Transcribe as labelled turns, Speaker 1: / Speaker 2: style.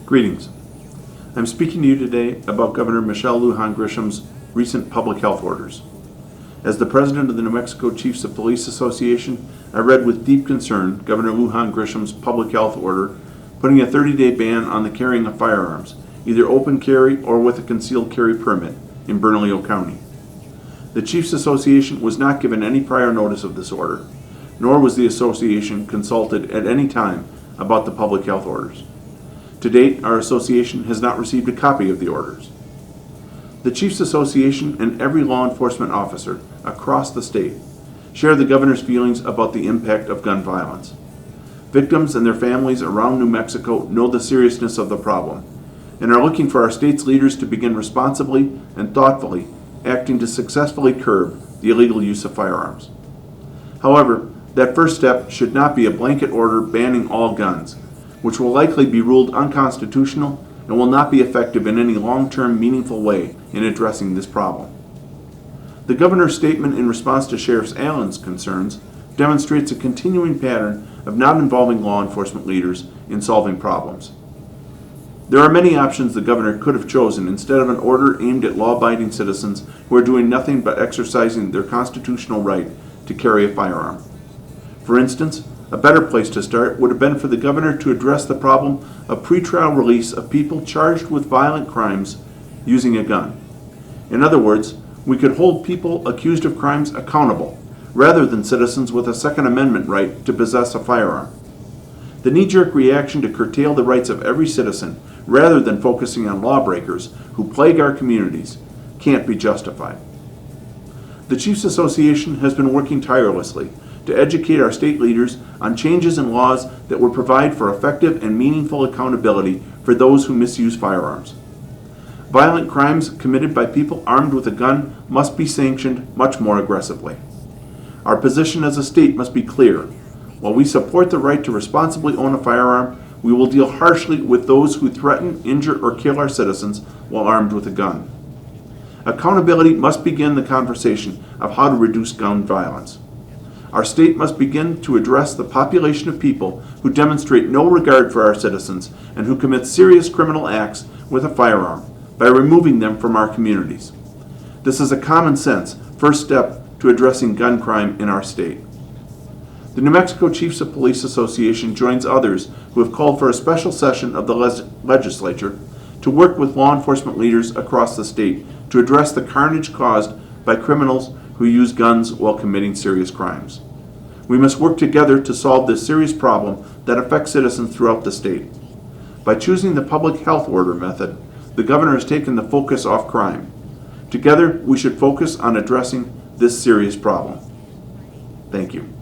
Speaker 1: Greetings. I'm speaking to you today about Governor Michelle Lujan Grisham's recent public health orders. As the president of the New Mexico Chiefs of Police Association, I read with deep concern Governor Lujan Grisham's public health order putting a 30-day ban on the carrying of firearms, either open carry or with a concealed carry permit, in Bernalillo County. The Chiefs Association was not given any prior notice of this order, nor was the association consulted at any time about the public health orders. To date, our association has not received a copy of the orders. The Chiefs Association and every law enforcement officer across the state share the governor's feelings about the impact of gun violence. Victims and their families around New Mexico know the seriousness of the problem and are looking for our state's leaders to begin responsibly and thoughtfully acting to successfully curb the illegal use of firearms. However, that first step should not be a blanket order banning all guns, which will likely be ruled unconstitutional and will not be effective in any long-term meaningful way in addressing this problem. The governor's statement in response to Sheriff Allen's concerns demonstrates a continuing pattern of not involving law enforcement leaders in solving problems. There are many options the governor could have chosen instead of an order aimed at law-abiding citizens who are doing nothing but exercising their constitutional right to carry a firearm. For instance, a better place to start would have been for the governor to address the problem of pretrial release of people charged with violent crimes using a gun. In other words, we could hold people accused of crimes accountable, rather than citizens with a Second Amendment right to possess a firearm. The knee-jerk reaction to curtail the rights of every citizen, rather than focusing on lawbreakers who plague our communities, can't be justified. The Chiefs Association has been working tirelessly to educate our state leaders on changes in laws that would provide for effective and meaningful accountability for those who misuse firearms. Violent crimes committed by people armed with a gun must be sanctioned much more aggressively. Our position as a state must be clear. While we support the right to responsibly own a firearm, we will deal harshly with those who threaten, injure, or kill our citizens while armed with a gun. Accountability must begin the conversation of how to reduce gun violence. Our state must begin to address the population of people who demonstrate no regard for our citizens and who commit serious criminal acts with a firearm by removing them from our communities. This is a common sense first step to addressing gun crime in our state. The New Mexico Chiefs of Police Association joins others who have called for a special session of the legislature to work with law enforcement leaders across the state to address the carnage caused by criminals who use guns while committing serious crimes. We must work together to solve this serious problem that affects citizens throughout the state. By choosing the public health order method, the governor has taken the focus off crime. Together, we should focus on addressing this serious problem. Thank you.